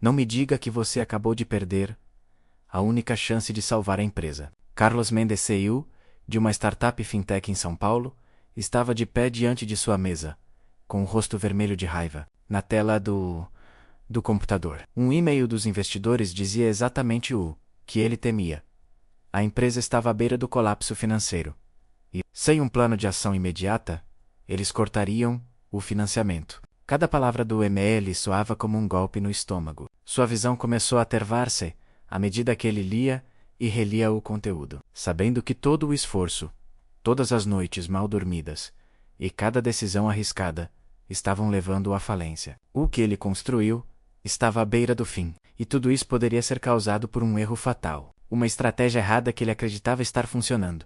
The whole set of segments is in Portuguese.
Não me diga que você acabou de perder a única chance de salvar a empresa. Carlos Mendes, CEO de uma startup fintech em São Paulo, estava de pé diante de sua mesa, com o rosto vermelho de raiva, na tela do computador. Um e-mail dos investidores dizia exatamente o que ele temia. A empresa estava à beira do colapso financeiro. E, sem um plano de ação imediata, eles cortariam o financiamento. Cada palavra do e-mail soava como um golpe no estômago. Sua visão começou a turvar-se à medida que ele lia e relia o conteúdo, sabendo que todo o esforço, todas as noites mal dormidas e cada decisão arriscada estavam levando-o à falência. O que ele construiu estava à beira do fim, e tudo isso poderia ser causado por um erro fatal, uma estratégia errada que ele acreditava estar funcionando.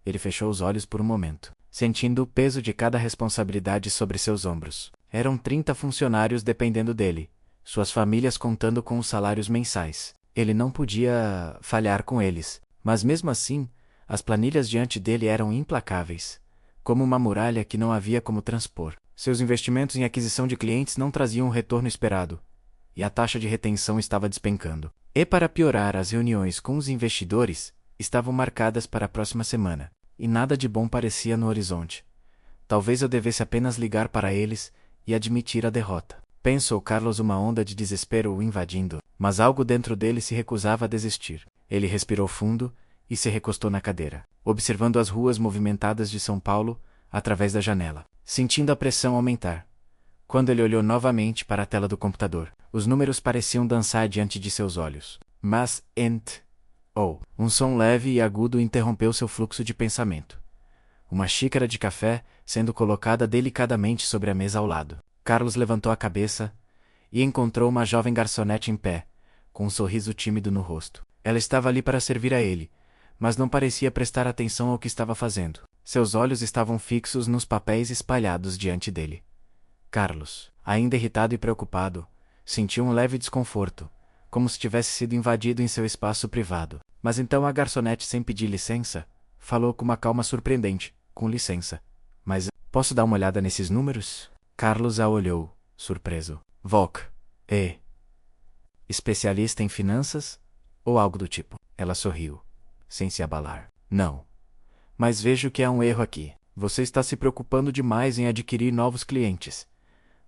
Ele fechou os olhos por um momento, sentindo o peso de cada responsabilidade sobre seus ombros. Eram 30 funcionários dependendo dele, suas famílias contando com os salários mensais. Ele não podia falhar com eles, mas mesmo assim, as planilhas diante dele eram implacáveis, como uma muralha que não havia como transpor. Seus investimentos em aquisição de clientes não traziam o retorno esperado, e a taxa de retenção estava despencando. E para piorar, as reuniões com os investidores estavam marcadas para a próxima semana, e nada de bom parecia no horizonte. Talvez eu devesse apenas ligar para eles e admitir a derrota. Pensou Carlos, uma onda de desespero o invadindo, mas algo dentro dele se recusava a desistir. Ele respirou fundo e se recostou na cadeira, observando as ruas movimentadas de São Paulo através da janela, sentindo a pressão aumentar. Quando ele olhou novamente para a tela do computador, os números pareciam dançar diante de seus olhos. Mas, um som leve e agudo interrompeu seu fluxo de pensamento. Uma xícara de café sendo colocada delicadamente sobre a mesa ao lado. Carlos levantou a cabeça e encontrou uma jovem garçonete em pé, com um sorriso tímido no rosto. Ela estava ali para servir a ele, mas não parecia prestar atenção ao que estava fazendo. Seus olhos estavam fixos nos papéis espalhados diante dele. Carlos, ainda irritado e preocupado, sentiu um leve desconforto, como se tivesse sido invadido em seu espaço privado. Mas então a garçonete, sem pedir licença, falou com uma calma surpreendente: com licença. Mas posso dar uma olhada nesses números? Carlos a olhou, surpreso. Volk, especialista em finanças? Ou algo do tipo. Ela sorriu, sem se abalar. Não. Mas vejo que há um erro aqui. Você está se preocupando demais em adquirir novos clientes,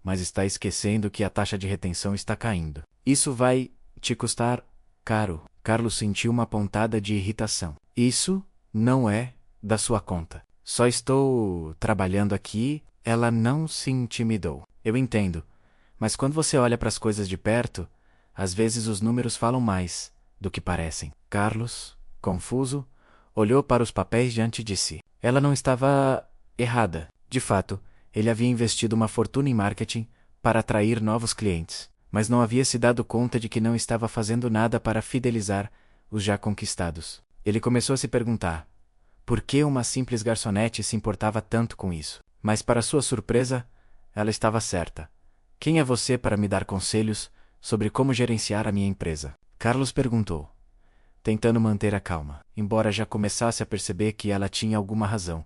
mas está esquecendo que a taxa de retenção está caindo. Isso vai te custar caro. Carlos sentiu uma pontada de irritação. Isso não é da sua conta. Só estou trabalhando aqui. Ela não se intimidou. Eu entendo, mas quando você olha para as coisas de perto, às vezes os números falam mais do que parecem. Carlos, confuso, olhou para os papéis diante de si. Ela não estava errada. De fato, ele havia investido uma fortuna em marketing para atrair novos clientes, mas não havia se dado conta de que não estava fazendo nada para fidelizar os já conquistados. Ele começou a se perguntar por que uma simples garçonete se importava tanto com isso. Mas, para sua surpresa, ela estava certa. Quem é você para me dar conselhos sobre como gerenciar a minha empresa? Carlos perguntou, tentando manter a calma, embora já começasse a perceber que ela tinha alguma razão.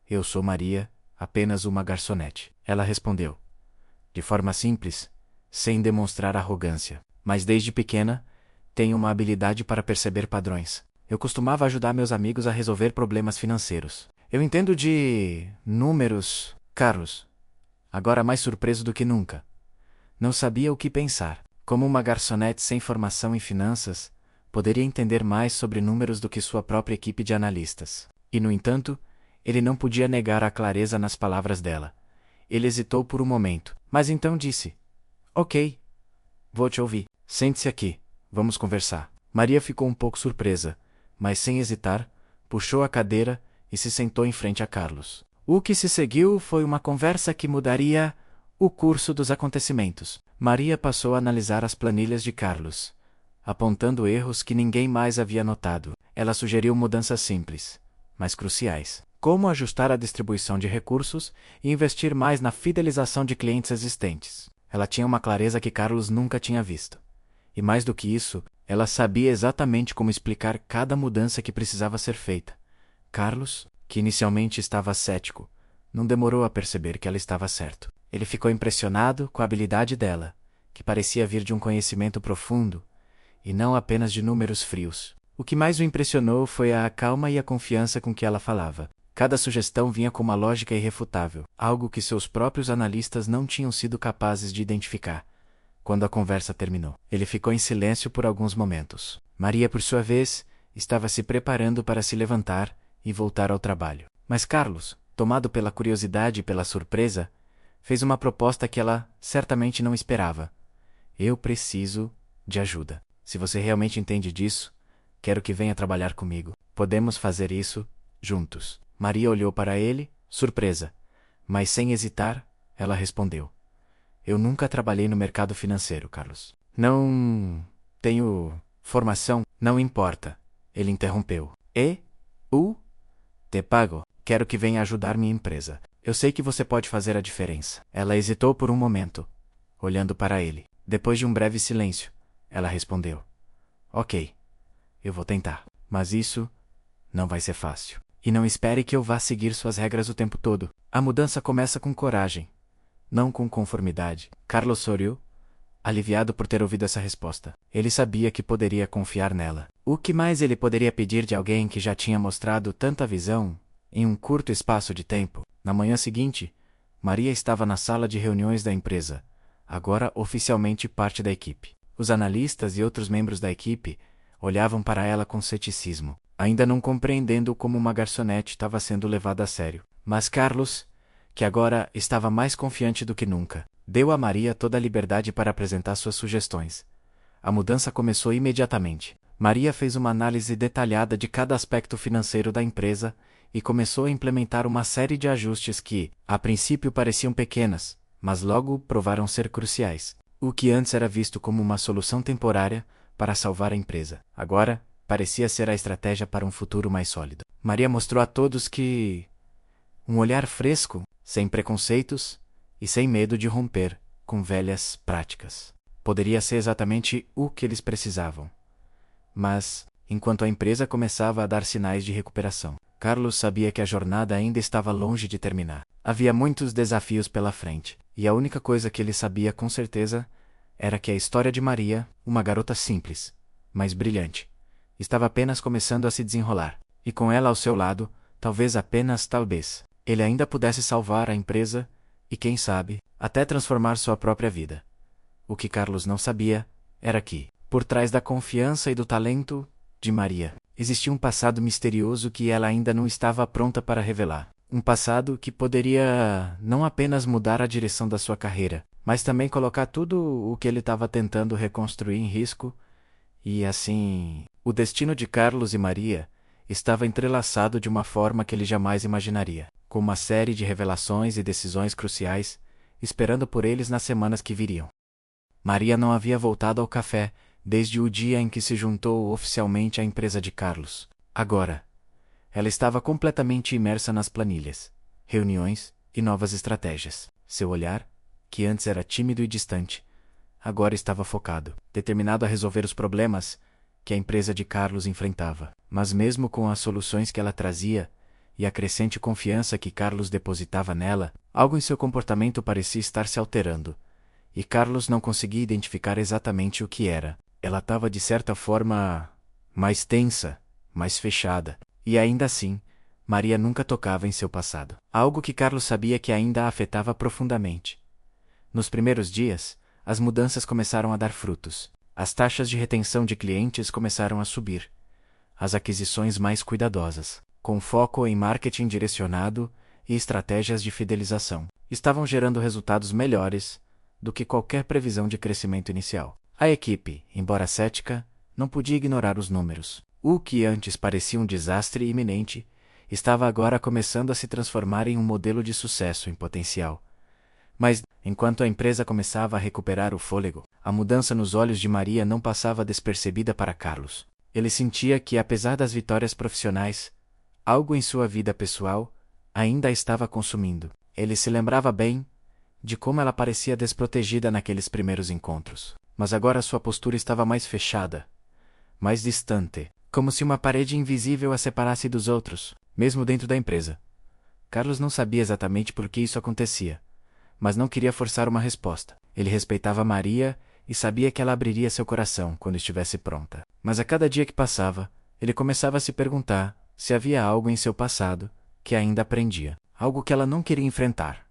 Eu sou Maria, apenas uma garçonete. Ela respondeu, de forma simples, sem demonstrar arrogância. Mas desde pequena, tenho uma habilidade para perceber padrões. Eu costumava ajudar meus amigos a resolver problemas financeiros. Eu entendo de números, Carlos. Agora mais surpreso do que nunca. Não sabia o que pensar. Como uma garçonete sem formação em finanças, poderia entender mais sobre números do que sua própria equipe de analistas. E, no entanto, ele não podia negar a clareza nas palavras dela. Ele hesitou por um momento, mas então disse: Ok, vou te ouvir. Sente-se aqui, vamos conversar. Maria ficou um pouco surpresa, mas sem hesitar, puxou a cadeira e se sentou em frente a Carlos. O que se seguiu foi uma conversa que mudaria o curso dos acontecimentos. Maria passou a analisar as planilhas de Carlos, apontando erros que ninguém mais havia notado. Ela sugeriu mudanças simples, mas cruciais, como ajustar a distribuição de recursos e investir mais na fidelização de clientes existentes. Ela tinha uma clareza que Carlos nunca tinha visto. E mais do que isso, ela sabia exatamente como explicar cada mudança que precisava ser feita. Carlos, que inicialmente estava cético, não demorou a perceber que ela estava certo. Ele ficou impressionado com a habilidade dela, que parecia vir de um conhecimento profundo, e não apenas de números frios. O que mais o impressionou foi a calma e a confiança com que ela falava. Cada sugestão vinha com uma lógica irrefutável, algo que seus próprios analistas não tinham sido capazes de identificar. Quando a conversa terminou, ele ficou em silêncio por alguns momentos. Maria, por sua vez, estava se preparando para se levantar e voltar ao trabalho. Mas Carlos, tomado pela curiosidade e pela surpresa, fez uma proposta que ela certamente não esperava. Eu preciso de ajuda. Se você realmente entende disso, quero que venha trabalhar comigo. Podemos fazer isso juntos. Maria olhou para ele, surpresa, mas sem hesitar, ela respondeu. Eu nunca trabalhei no mercado financeiro, Carlos. Não tenho formação, não importa. Ele interrompeu. Te pago. Quero que venha ajudar minha empresa. Eu sei que você pode fazer a diferença. Ela hesitou por um momento, olhando para ele. Depois de um breve silêncio, ela respondeu. Ok, eu vou tentar. Mas isso não vai ser fácil. E não espere que eu vá seguir suas regras o tempo todo. A mudança começa com coragem, não com conformidade. Carlos sorriu, aliviado por ter ouvido essa resposta. Ele sabia que poderia confiar nela. O que mais ele poderia pedir de alguém que já tinha mostrado tanta visão em um curto espaço de tempo? Na manhã seguinte, Maria estava na sala de reuniões da empresa, agora oficialmente parte da equipe. Os analistas e outros membros da equipe olhavam para ela com ceticismo, ainda não compreendendo como uma garçonete estava sendo levada a sério. Mas Carlos, que agora estava mais confiante do que nunca, deu a Maria toda a liberdade para apresentar suas sugestões. A mudança começou imediatamente. Maria fez uma análise detalhada de cada aspecto financeiro da empresa e começou a implementar uma série de ajustes que, a princípio, pareciam pequenas, mas logo provaram ser cruciais. O que antes era visto como uma solução temporária para salvar a empresa, agora parecia ser a estratégia para um futuro mais sólido. Maria mostrou a todos que um olhar fresco, sem preconceitos e sem medo de romper com velhas práticas poderia ser exatamente o que eles precisavam. Mas, enquanto a empresa começava a dar sinais de recuperação, Carlos sabia que a jornada ainda estava longe de terminar. Havia muitos desafios pela frente, e a única coisa que ele sabia com certeza era que a história de Maria, uma garota simples, mas brilhante, estava apenas começando a se desenrolar. E com ela ao seu lado, talvez, ele ainda pudesse salvar a empresa e, quem sabe, até transformar sua própria vida. O que Carlos não sabia era que, por trás da confiança e do talento de Maria, existia um passado misterioso que ela ainda não estava pronta para revelar. Um passado que poderia não apenas mudar a direção da sua carreira, mas também colocar tudo o que ele estava tentando reconstruir em risco. E assim, o destino de Carlos e Maria estava entrelaçado de uma forma que ele jamais imaginaria, com uma série de revelações e decisões cruciais esperando por eles nas semanas que viriam. Maria não havia voltado ao café desde o dia em que se juntou oficialmente à empresa de Carlos. Agora, ela estava completamente imersa nas planilhas, reuniões e novas estratégias. Seu olhar, que antes era tímido e distante, agora estava focado, determinado a resolver os problemas que a empresa de Carlos enfrentava. Mas mesmo com as soluções que ela trazia e a crescente confiança que Carlos depositava nela, algo em seu comportamento parecia estar se alterando. E Carlos não conseguia identificar exatamente o que era. Ela estava de certa forma mais tensa, mais fechada. E ainda assim, Maria nunca tocava em seu passado. Algo que Carlos sabia que ainda a afetava profundamente. Nos primeiros dias, as mudanças começaram a dar frutos. As taxas de retenção de clientes começaram a subir. As aquisições mais cuidadosas, com foco em marketing direcionado e estratégias de fidelização, estavam gerando resultados melhores do que qualquer previsão de crescimento inicial. A equipe, embora cética, não podia ignorar os números. O que antes parecia um desastre iminente, estava agora começando a se transformar em um modelo de sucesso em potencial. Mas, enquanto a empresa começava a recuperar o fôlego, a mudança nos olhos de Maria não passava despercebida para Carlos. Ele sentia que, apesar das vitórias profissionais, algo em sua vida pessoal ainda a estava consumindo. Ele se lembrava bem de como ela parecia desprotegida naqueles primeiros encontros. Mas agora sua postura estava mais fechada, mais distante, como se uma parede invisível a separasse dos outros, mesmo dentro da empresa. Carlos não sabia exatamente por que isso acontecia, mas não queria forçar uma resposta. Ele respeitava Maria e sabia que ela abriria seu coração quando estivesse pronta. Mas a cada dia que passava, ele começava a se perguntar se havia algo em seu passado que ainda aprendia, algo que ela não queria enfrentar.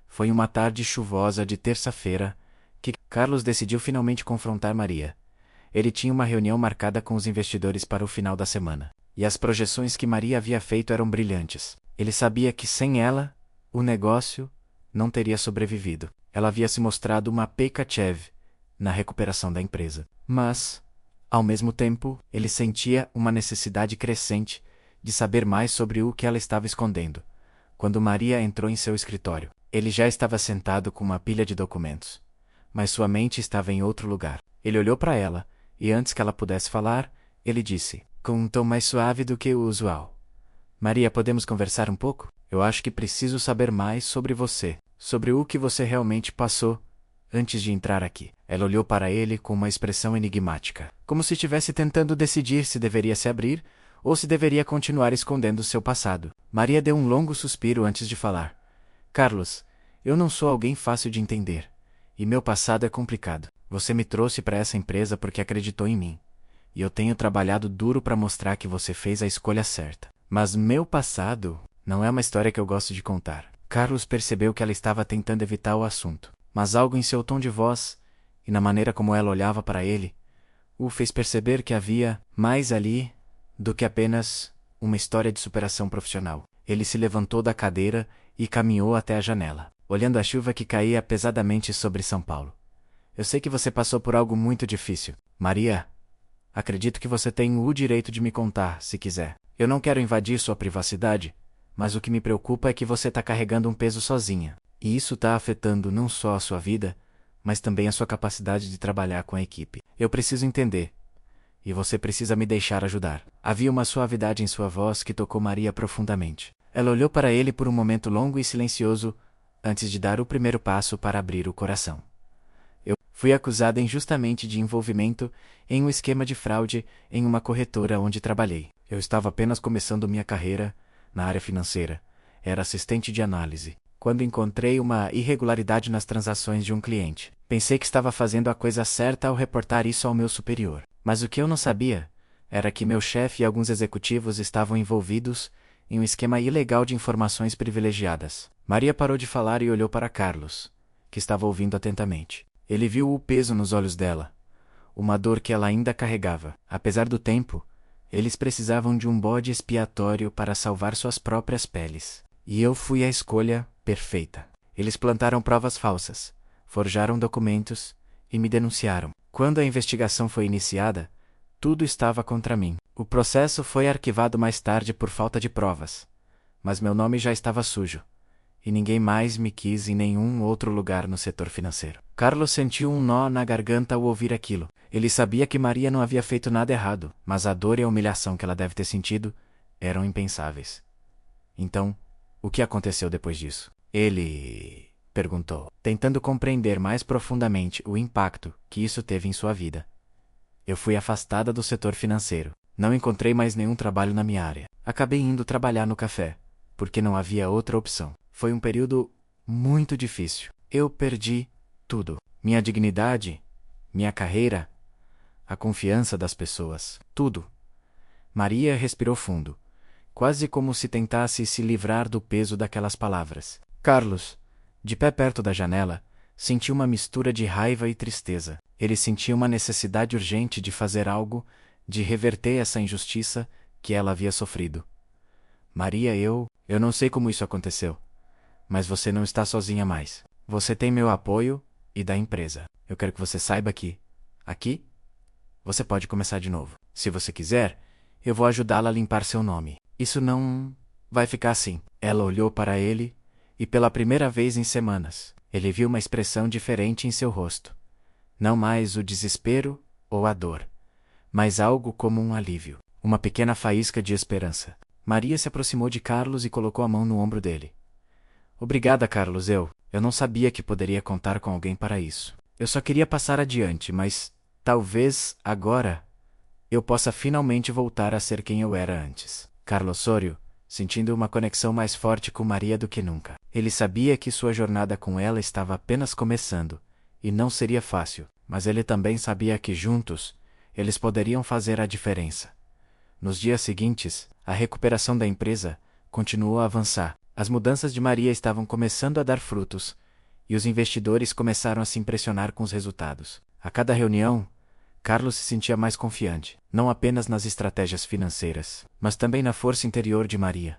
Foi uma tarde chuvosa de terça-feira que Carlos decidiu finalmente confrontar Maria. Ele tinha uma reunião marcada com os investidores para o final da semana, e as projeções que Maria havia feito eram brilhantes. Ele sabia que sem ela, o negócio não teria sobrevivido. Ela havia se mostrado uma Pekachev na recuperação da empresa. Mas, ao mesmo tempo, ele sentia uma necessidade crescente de saber mais sobre o que ela estava escondendo. Quando Maria entrou em seu escritório, ele já estava sentado com uma pilha de documentos, mas sua mente estava em outro lugar. Ele olhou para ela, e antes que ela pudesse falar, ele disse, com um tom mais suave do que o usual: Maria, podemos conversar um pouco? Eu acho que preciso saber mais sobre você, sobre o que você realmente passou antes de entrar aqui. Ela olhou para ele com uma expressão enigmática, como se estivesse tentando decidir se deveria se abrir ou se deveria continuar escondendo seu passado. Maria deu um longo suspiro antes de falar. Carlos, eu não sou alguém fácil de entender, e meu passado é complicado. Você me trouxe para essa empresa porque acreditou em mim, e eu tenho trabalhado duro para mostrar que você fez a escolha certa. Mas meu passado não é uma história que eu gosto de contar. Carlos percebeu que ela estava tentando evitar o assunto, mas algo em seu tom de voz e na maneira como ela olhava para ele o fez perceber que havia mais ali do que apenas uma história de superação profissional. Ele se levantou da cadeira e caminhou até a janela, olhando a chuva que caía pesadamente sobre São Paulo. Eu sei que você passou por algo muito difícil. Maria, acredito que você tem o direito de me contar, se quiser. Eu não quero invadir sua privacidade, mas o que me preocupa é que você está carregando um peso sozinha. E isso está afetando não só a sua vida, mas também a sua capacidade de trabalhar com a equipe. Eu preciso entender. E você precisa me deixar ajudar. Havia uma suavidade em sua voz que tocou Maria profundamente. Ela olhou para ele por um momento longo e silencioso, antes de dar o primeiro passo para abrir o coração. Eu fui acusada injustamente de envolvimento em um esquema de fraude em uma corretora onde trabalhei. Eu estava apenas começando minha carreira na área financeira. Era assistente de análise, quando encontrei uma irregularidade nas transações de um cliente. Pensei que estava fazendo a coisa certa ao reportar isso ao meu superior. Mas o que eu não sabia era que meu chefe e alguns executivos estavam envolvidos em um esquema ilegal de informações privilegiadas. Maria parou de falar e olhou para Carlos, que estava ouvindo atentamente. Ele viu o peso nos olhos dela, uma dor que ela ainda carregava. Apesar do tempo, eles precisavam de um bode expiatório para salvar suas próprias peles. E eu fui a escolha perfeita. Eles plantaram provas falsas, forjaram documentos e me denunciaram. Quando a investigação foi iniciada, tudo estava contra mim. O processo foi arquivado mais tarde por falta de provas, mas meu nome já estava sujo, e ninguém mais me quis em nenhum outro lugar no setor financeiro. Carlos sentiu um nó na garganta ao ouvir aquilo. Ele sabia que Maria não havia feito nada errado, mas a dor e a humilhação que ela deve ter sentido eram impensáveis. Então, o que aconteceu depois disso? Ele perguntou, tentando compreender mais profundamente o impacto que isso teve em sua vida. Eu fui afastada do setor financeiro. Não encontrei mais nenhum trabalho na minha área. Acabei indo trabalhar no café, porque não havia outra opção. Foi um período muito difícil. Eu perdi tudo. Minha dignidade, minha carreira, a confiança das pessoas, tudo. Maria respirou fundo, quase como se tentasse se livrar do peso daquelas palavras. Carlos, de pé perto da janela, sentiu uma mistura de raiva e tristeza. Ele sentia uma necessidade urgente de fazer algo, de reverter essa injustiça que ela havia sofrido. Maria, eu não sei como isso aconteceu, mas você não está sozinha mais. Você tem meu apoio e da empresa. Eu quero que você saiba que, aqui, você pode começar de novo. Se você quiser, eu vou ajudá-la a limpar seu nome. Isso não vai ficar assim. Ela olhou para ele, e pela primeira vez em semanas, ele viu uma expressão diferente em seu rosto. Não mais o desespero ou a dor, mas algo como um alívio, uma pequena faísca de esperança. Maria se aproximou de Carlos e colocou a mão no ombro dele. Obrigada, Carlos, eu não sabia que poderia contar com alguém para isso. Eu só queria passar adiante, mas talvez agora eu possa finalmente voltar a ser quem eu era antes. Carlos Sório, sentindo uma conexão mais forte com Maria do que nunca. Ele sabia que sua jornada com ela estava apenas começando, e não seria fácil. mas ele também sabia que juntos, eles poderiam fazer a diferença. Nos dias seguintes, a recuperação da empresa continuou a avançar. As mudanças de Maria estavam começando a dar frutos, e os investidores começaram a se impressionar com os resultados. A cada reunião, Carlos se sentia mais confiante, não apenas nas estratégias financeiras, mas também na força interior de Maria.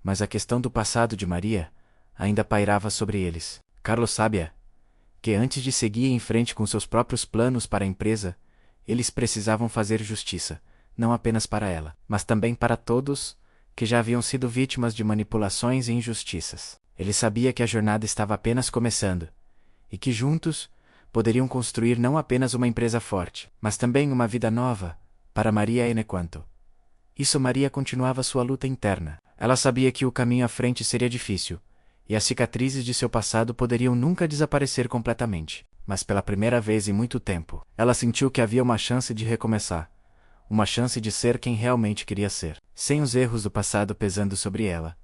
Mas a questão do passado de Maria ainda pairava sobre eles. Carlos sabia que antes de seguir em frente com seus próprios planos para a empresa, eles precisavam fazer justiça, não apenas para ela, mas também para todos que já haviam sido vítimas de manipulações e injustiças. Ele sabia que a jornada estava apenas começando, e que juntos poderiam construir não apenas uma empresa forte, mas também uma vida nova para Maria Enequanto. Isso Maria continuava sua luta interna. Ela sabia que o caminho à frente seria difícil, e as cicatrizes de seu passado poderiam nunca desaparecer completamente. Mas pela primeira vez em muito tempo, ela sentiu que havia uma chance de recomeçar. Uma chance de ser quem realmente queria ser, sem os erros do passado pesando sobre ela.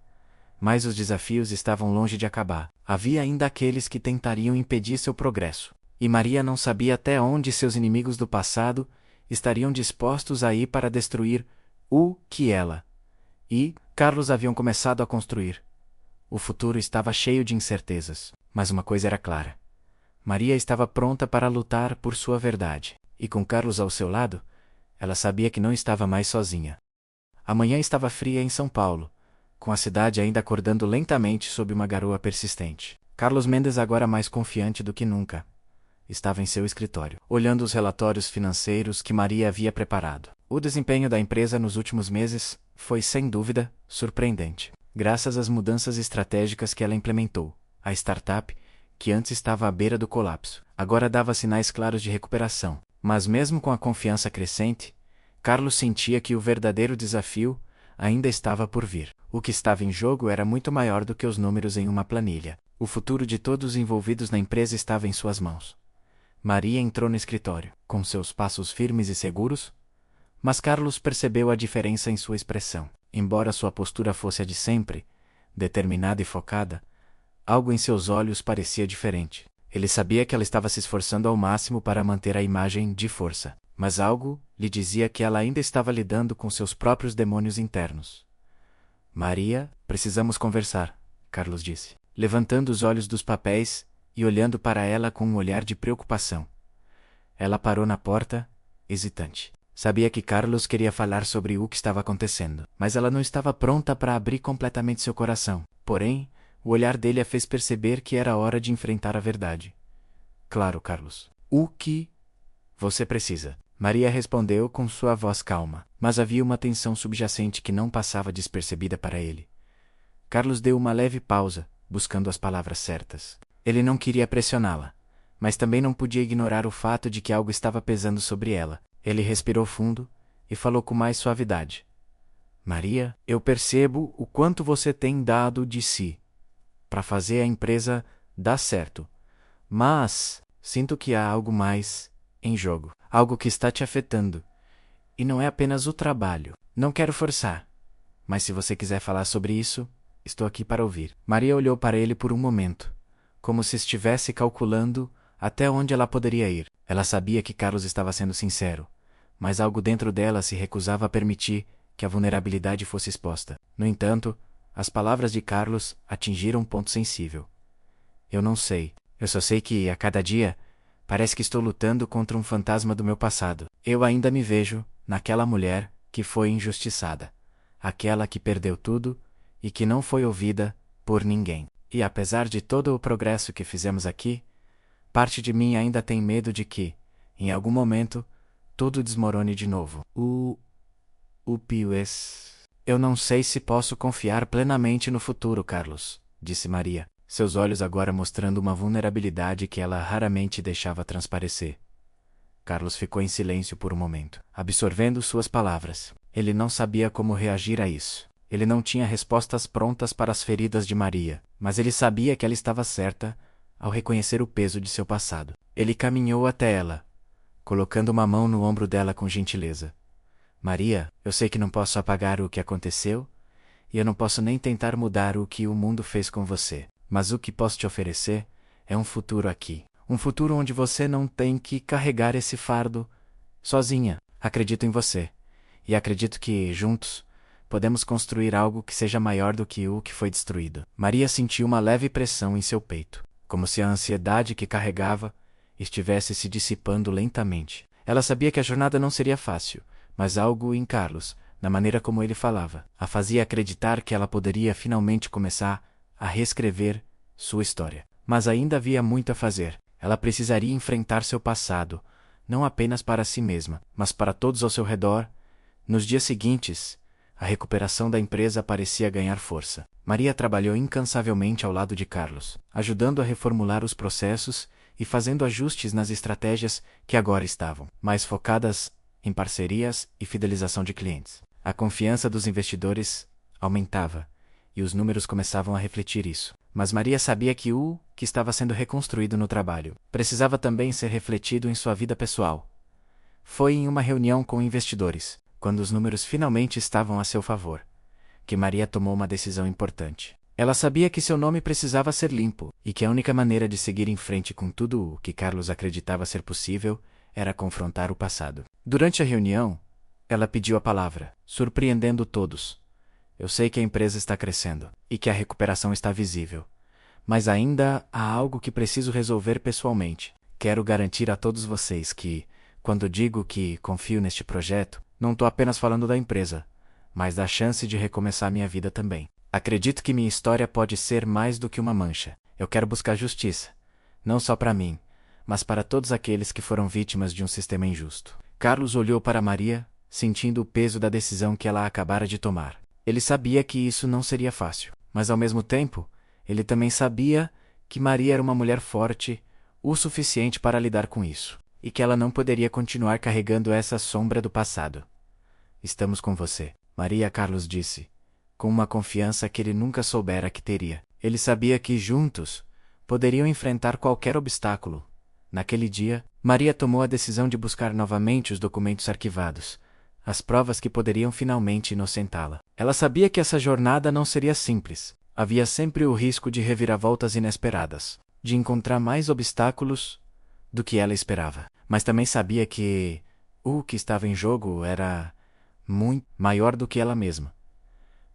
Mas os desafios estavam longe de acabar. Havia ainda aqueles que tentariam impedir seu progresso. E Maria não sabia até onde seus inimigos do passado estariam dispostos a ir para destruir o que ela e Carlos haviam começado a construir. O futuro estava cheio de incertezas, mas uma coisa era clara. Maria estava pronta para lutar por sua verdade, e com Carlos ao seu lado, ela sabia que não estava mais sozinha. A manhã estava fria em São Paulo, com a cidade ainda acordando lentamente sob uma garoa persistente. Carlos Mendes, agora mais confiante do que nunca, estava em seu escritório, olhando os relatórios financeiros que Maria havia preparado. O desempenho da empresa nos últimos meses foi, sem dúvida, surpreendente. Graças às mudanças estratégicas que ela implementou, a startup, que antes estava à beira do colapso, agora dava sinais claros de recuperação. Mas mesmo com a confiança crescente, Carlos sentia que o verdadeiro desafio ainda estava por vir. O que estava em jogo era muito maior do que os números em uma planilha. O futuro de todos os envolvidos na empresa estava em suas mãos. Maria entrou no escritório, com seus passos firmes e seguros, mas Carlos percebeu a diferença em sua expressão. Embora sua postura fosse a de sempre, determinada e focada, algo em seus olhos parecia diferente. Ele sabia que ela estava se esforçando ao máximo para manter a imagem de força, mas algo lhe dizia que ela ainda estava lidando com seus próprios demônios internos. Maria, precisamos conversar, Carlos disse, levantando os olhos dos papéis e olhando para ela com um olhar de preocupação. Ela parou na porta, hesitante. Sabia que Carlos queria falar sobre o que estava acontecendo, mas ela não estava pronta para abrir completamente seu coração. Porém, o olhar dele a fez perceber que era hora de enfrentar a verdade. Claro, Carlos. O que você precisa? Maria respondeu com sua voz calma, mas havia uma tensão subjacente que não passava despercebida para ele. Carlos deu uma leve pausa, buscando as palavras certas. Ele não queria pressioná-la, mas também não podia ignorar o fato de que algo estava pesando sobre ela. Ele respirou fundo e falou com mais suavidade. Maria, eu percebo o quanto você tem dado de si para fazer a empresa dar certo, mas sinto que há algo mais em jogo, algo que está te afetando. E não é apenas o trabalho. Não quero forçar, mas se você quiser falar sobre isso, estou aqui para ouvir. Maria olhou para ele por um momento, como se estivesse calculando até onde ela poderia ir. Ela sabia que Carlos estava sendo sincero, mas algo dentro dela se recusava a permitir que a vulnerabilidade fosse exposta. No entanto, as palavras de Carlos atingiram um ponto sensível. Eu não sei. Eu só sei que, a cada dia, parece que estou lutando contra um fantasma do meu passado. Eu ainda me vejo naquela mulher que foi injustiçada. Aquela que perdeu tudo e que não foi ouvida por ninguém. E apesar de todo o progresso que fizemos aqui, parte de mim ainda tem medo de que, em algum momento, tudo desmorone de novo. O P.U.S. Eu não sei se posso confiar plenamente no futuro, Carlos, disse Maria, seus olhos agora mostrando uma vulnerabilidade que ela raramente deixava transparecer. Carlos ficou em silêncio por um momento, absorvendo suas palavras. Ele não sabia como reagir a isso. Ele não tinha respostas prontas para as feridas de Maria, mas ele sabia que ela estava certa ao reconhecer o peso de seu passado. Ele caminhou até ela, colocando uma mão no ombro dela com gentileza. Maria, eu sei que não posso apagar o que aconteceu, e eu não posso nem tentar mudar o que o mundo fez com você. Mas o que posso te oferecer é um futuro aqui. Um futuro onde você não tem que carregar esse fardo sozinha. Acredito em você. E acredito que, juntos, podemos construir algo que seja maior do que o que foi destruído. Maria sentiu uma leve pressão em seu peito, como se a ansiedade que carregava estivesse se dissipando lentamente. Ela sabia que a jornada não seria fácil, mas algo em Carlos, na maneira como ele falava, a fazia acreditar que ela poderia finalmente começar a reescrever sua história. Mas ainda havia muito a fazer. Ela precisaria enfrentar seu passado, não apenas para si mesma, mas para todos ao seu redor. Nos dias seguintes, a recuperação da empresa parecia ganhar força. Maria trabalhou incansavelmente ao lado de Carlos, ajudando a reformular os processos e fazendo ajustes nas estratégias que agora estavam mais focadas em parcerias e fidelização de clientes. A confiança dos investidores aumentava, e os números começavam a refletir isso. Mas Maria sabia que o que estava sendo reconstruído no trabalho precisava também ser refletido em sua vida pessoal. Foi em uma reunião com investidores, quando os números finalmente estavam a seu favor, que Maria tomou uma decisão importante. Ela sabia que seu nome precisava ser limpo, e que a única maneira de seguir em frente com tudo o que Carlos acreditava ser possível era confrontar o passado. Durante a reunião, ela pediu a palavra, surpreendendo todos. Eu sei que a empresa está crescendo, e que a recuperação está visível. Mas ainda há algo que preciso resolver pessoalmente. Quero garantir a todos vocês que, quando digo que confio neste projeto, não estou apenas falando da empresa, mas da chance de recomeçar minha vida também. Acredito que minha história pode ser mais do que uma mancha. Eu quero buscar justiça, não só para mim, mas para todos aqueles que foram vítimas de um sistema injusto. Carlos olhou para Maria, sentindo o peso da decisão que ela acabara de tomar. Ele sabia que isso não seria fácil, mas ao mesmo tempo, ele também sabia que Maria era uma mulher forte o suficiente para lidar com isso, e que ela não poderia continuar carregando essa sombra do passado. Estamos com você, Maria, Carlos disse, com uma confiança que ele nunca soubera que teria. Ele sabia que, juntos, poderiam enfrentar qualquer obstáculo. Naquele dia, Maria tomou a decisão de buscar novamente os documentos arquivados, as provas que poderiam finalmente inocentá-la. Ela sabia que essa jornada não seria simples. Havia sempre o risco de reviravoltas inesperadas, de encontrar mais obstáculos do que ela esperava. Mas também sabia que o que estava em jogo era muito maior do que ela mesma.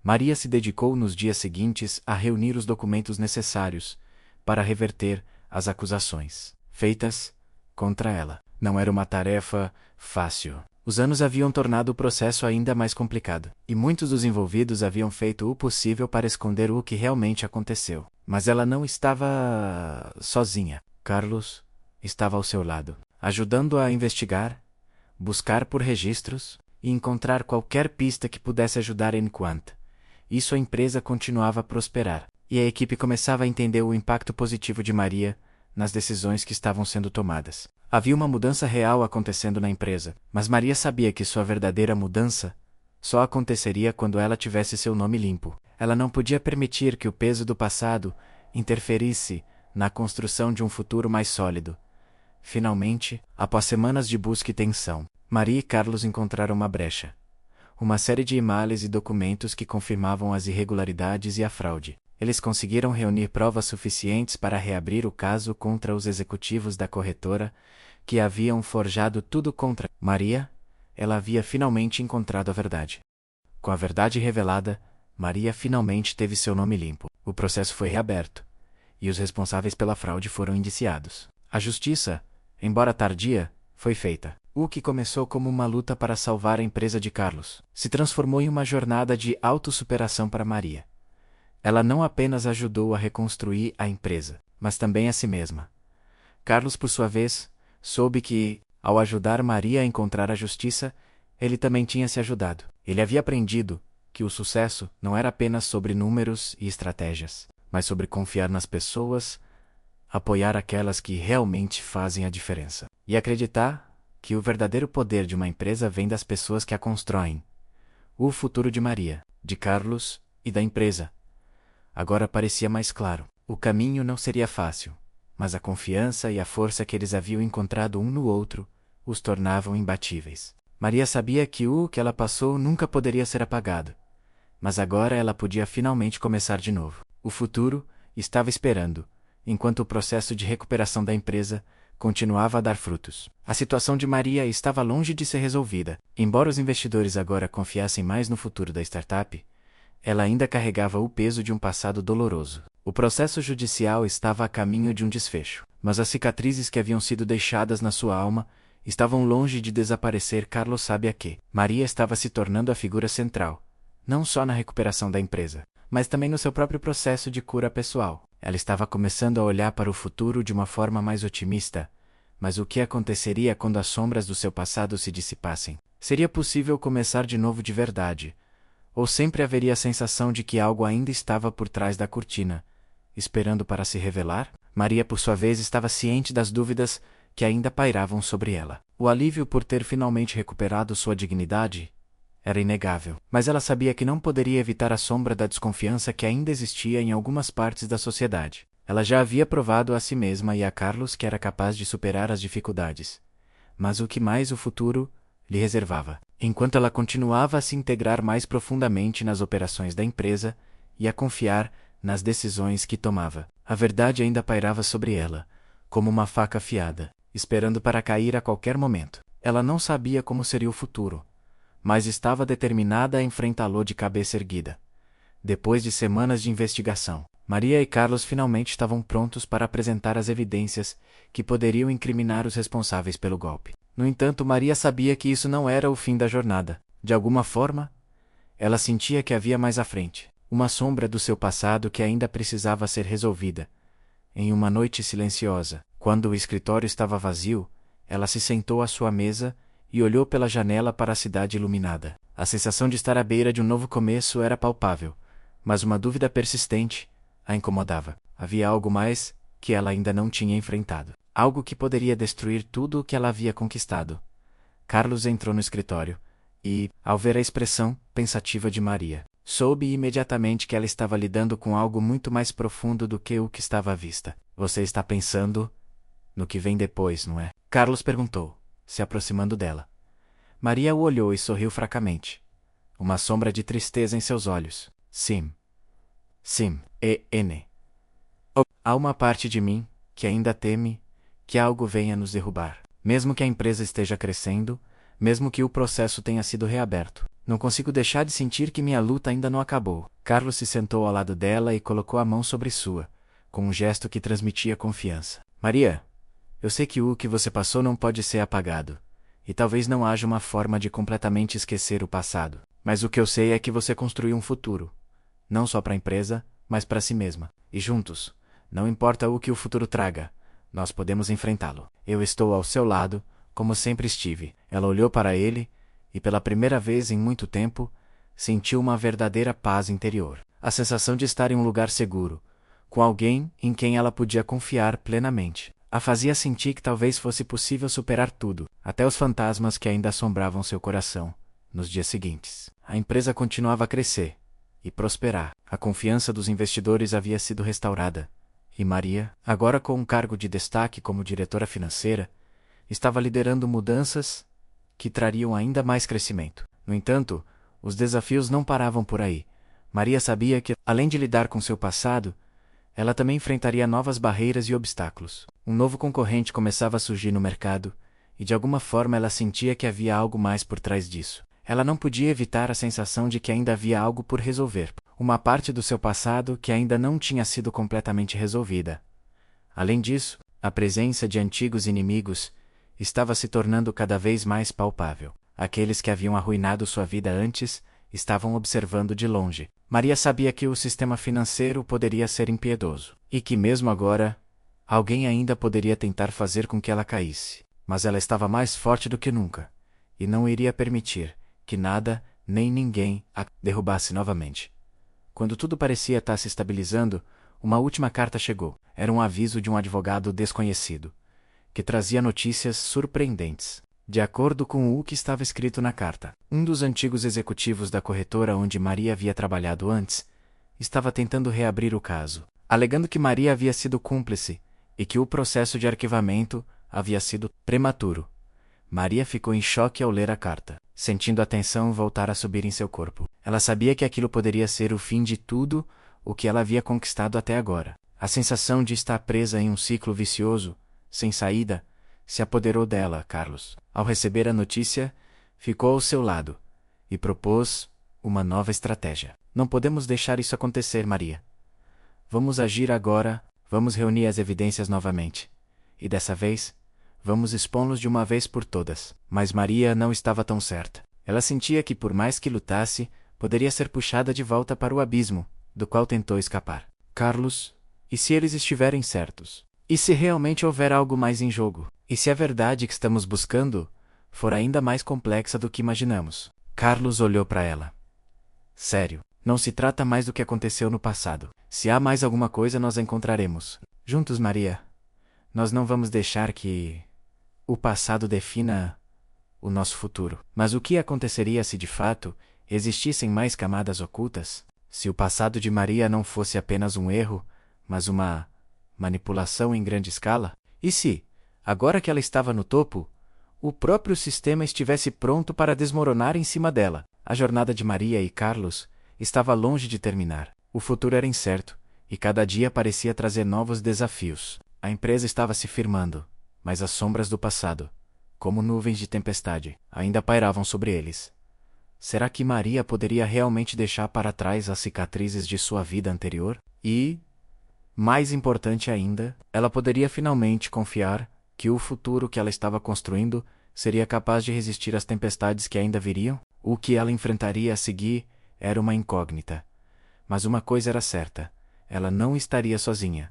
Maria se dedicou nos dias seguintes a reunir os documentos necessários para reverter as acusações feitas contra ela. Não era uma tarefa fácil. Os anos haviam tornado o processo ainda mais complicado, e muitos dos envolvidos haviam feito o possível para esconder o que realmente aconteceu. Mas ela não estava sozinha. Carlos estava ao seu lado, ajudando-a a investigar, buscar por registros e encontrar qualquer pista que pudesse ajudar enquanto isso a empresa continuava a prosperar, e a equipe começava a entender o impacto positivo de Maria nas decisões que estavam sendo tomadas. Havia uma mudança real acontecendo na empresa, mas Maria sabia que sua verdadeira mudança só aconteceria quando ela tivesse seu nome limpo. Ela não podia permitir que o peso do passado interferisse na construção de um futuro mais sólido. Finalmente, após semanas de busca e tensão, Maria e Carlos encontraram uma brecha. Uma série de e-mails e documentos que confirmavam as irregularidades e a fraude. Eles conseguiram reunir provas suficientes para reabrir o caso contra os executivos da corretora que haviam forjado tudo contra Maria. Ela havia finalmente encontrado a verdade. Com a verdade revelada, Maria finalmente teve seu nome limpo. O processo foi reaberto, e os responsáveis pela fraude foram indiciados. A justiça, embora tardia, foi feita. O que começou como uma luta para salvar a empresa de Carlos se transformou em uma jornada de autossuperação para Maria. Ela não apenas ajudou a reconstruir a empresa, mas também a si mesma. Carlos, por sua vez, soube que, ao ajudar Maria a encontrar a justiça, ele também tinha se ajudado. Ele havia aprendido que o sucesso não era apenas sobre números e estratégias, mas sobre confiar nas pessoas, apoiar aquelas que realmente fazem a diferença, e acreditar que o verdadeiro poder de uma empresa vem das pessoas que a constroem. O futuro de Maria, de Carlos e da empresa agora parecia mais claro. O caminho não seria fácil, mas a confiança e a força que eles haviam encontrado um no outro os tornavam imbatíveis. Maria sabia que o que ela passou nunca poderia ser apagado, mas agora ela podia finalmente começar de novo. O futuro estava esperando, enquanto o processo de recuperação da empresa continuava a dar frutos. A situação de Maria estava longe de ser resolvida. Embora os investidores agora confiassem mais no futuro da startup, ela ainda carregava o peso de um passado doloroso. O processo judicial estava a caminho de um desfecho, mas as cicatrizes que haviam sido deixadas na sua alma estavam longe de desaparecer. Carlos sabia que Maria estava se tornando a figura central, não só na recuperação da empresa, mas também no seu próprio processo de cura pessoal. Ela estava começando a olhar para o futuro de uma forma mais otimista. Mas o que aconteceria quando as sombras do seu passado se dissipassem? Seria possível começar de novo de verdade? Ou sempre haveria a sensação de que algo ainda estava por trás da cortina, esperando para se revelar? Maria, por sua vez, estava ciente das dúvidas que ainda pairavam sobre ela. O alívio por ter finalmente recuperado sua dignidade era inegável, mas ela sabia que não poderia evitar a sombra da desconfiança que ainda existia em algumas partes da sociedade. Ela já havia provado a si mesma e a Carlos que era capaz de superar as dificuldades. Mas o que mais o futuro lhe reservava? Enquanto ela continuava a se integrar mais profundamente nas operações da empresa e a confiar nas decisões que tomava, a verdade ainda pairava sobre ela, como uma faca afiada, esperando para cair a qualquer momento. Ela não sabia como seria o futuro, mas estava determinada a enfrentá-lo de cabeça erguida. Depois de semanas de investigação, Maria e Carlos finalmente estavam prontos para apresentar as evidências que poderiam incriminar os responsáveis pelo golpe. No entanto, Maria sabia que isso não era o fim da jornada. De alguma forma, ela sentia que havia mais à frente, uma sombra do seu passado que ainda precisava ser resolvida. Em uma noite silenciosa, quando o escritório estava vazio, ela se sentou à sua mesa e olhou pela janela para a cidade iluminada. A sensação de estar à beira de um novo começo era palpável, mas uma dúvida persistente a incomodava. Havia algo mais que ela ainda não tinha enfrentado. Algo que poderia destruir tudo o que ela havia conquistado. Carlos entrou no escritório e, ao ver a expressão pensativa de Maria, soube imediatamente que ela estava lidando com algo muito mais profundo do que o que estava à vista. Você está pensando no que vem depois, não é? Carlos perguntou, se aproximando dela. Maria o olhou e sorriu fracamente. Uma sombra de tristeza em seus olhos. Sim. Sim, E.N. Há uma parte de mim que ainda teme que algo venha nos derrubar. Mesmo que a empresa esteja crescendo, mesmo que o processo tenha sido reaberto, não consigo deixar de sentir que minha luta ainda não acabou. Carlos se sentou ao lado dela e colocou a mão sobre sua, com um gesto que transmitia confiança. Maria, eu sei que o que você passou não pode ser apagado, e talvez não haja uma forma de completamente esquecer o passado. Mas o que eu sei é que você construiu um futuro, não só para a empresa, mas para si mesma. E juntos, não importa o que o futuro traga, nós podemos enfrentá-lo. Eu estou ao seu lado, como sempre estive. Ela olhou para ele, e pela primeira vez em muito tempo, sentiu uma verdadeira paz interior. A sensação de estar em um lugar seguro, com alguém em quem ela podia confiar plenamente. A fazia sentir que talvez fosse possível superar tudo, até os fantasmas que ainda assombravam seu coração. Nos dias seguintes, a empresa continuava a crescer e prosperar. A confiança dos investidores havia sido restaurada, e Maria, agora com um cargo de destaque como diretora financeira, estava liderando mudanças que trariam ainda mais crescimento. No entanto, os desafios não paravam por aí. Maria sabia que, além de lidar com seu passado, ela também enfrentaria novas barreiras e obstáculos. Um novo concorrente começava a surgir no mercado, e de alguma forma ela sentia que havia algo mais por trás disso. Ela não podia evitar a sensação de que ainda havia algo por resolver, uma parte do seu passado que ainda não tinha sido completamente resolvida. Além disso, a presença de antigos inimigos estava se tornando cada vez mais palpável. Aqueles que haviam arruinado sua vida antes estavam observando de longe. Maria sabia que o sistema financeiro poderia ser impiedoso, e que mesmo agora, alguém ainda poderia tentar fazer com que ela caísse. Mas ela estava mais forte do que nunca, e não iria permitir que nada, nem ninguém, a derrubasse novamente. Quando tudo parecia estar se estabilizando, uma última carta chegou. Era um aviso de um advogado desconhecido, que trazia notícias surpreendentes. De acordo com o que estava escrito na carta, um dos antigos executivos da corretora onde Maria havia trabalhado antes, estava tentando reabrir o caso, alegando que Maria havia sido cúmplice e que o processo de arquivamento havia sido prematuro. Maria ficou em choque ao ler a carta, sentindo a tensão voltar a subir em seu corpo. Ela sabia que aquilo poderia ser o fim de tudo o que ela havia conquistado até agora. A sensação de estar presa em um ciclo vicioso, sem saída, se apoderou dela, Carlos. Ao receber a notícia, ficou ao seu lado e propôs uma nova estratégia. Não podemos deixar isso acontecer, Maria. Vamos agir agora, vamos reunir as evidências novamente. E dessa vez, vamos expô-los de uma vez por todas. Mas Maria não estava tão certa. Ela sentia que, por mais que lutasse, poderia ser puxada de volta para o abismo, do qual tentou escapar. Carlos, e se eles estiverem certos? E se realmente houver algo mais em jogo? E se a verdade que estamos buscando for ainda mais complexa do que imaginamos? Carlos olhou para ela. Sério, não se trata mais do que aconteceu no passado. Se há mais alguma coisa, nós a encontraremos. Juntos, Maria. Nós não vamos deixar que o passado defina o nosso futuro. Mas o que aconteceria se de fato existissem mais camadas ocultas? Se o passado de Maria não fosse apenas um erro, mas uma manipulação em grande escala? E se, agora que ela estava no topo, o próprio sistema estivesse pronto para desmoronar em cima dela? A jornada de Maria e Carlos estava longe de terminar. O futuro era incerto, e cada dia parecia trazer novos desafios. A empresa estava se firmando, mas as sombras do passado, como nuvens de tempestade, ainda pairavam sobre eles. Será que Maria poderia realmente deixar para trás as cicatrizes de sua vida anterior? E, mais importante ainda, ela poderia finalmente confiar que o futuro que ela estava construindo seria capaz de resistir às tempestades que ainda viriam? O que ela enfrentaria a seguir era uma incógnita. Mas uma coisa era certa: ela não estaria sozinha.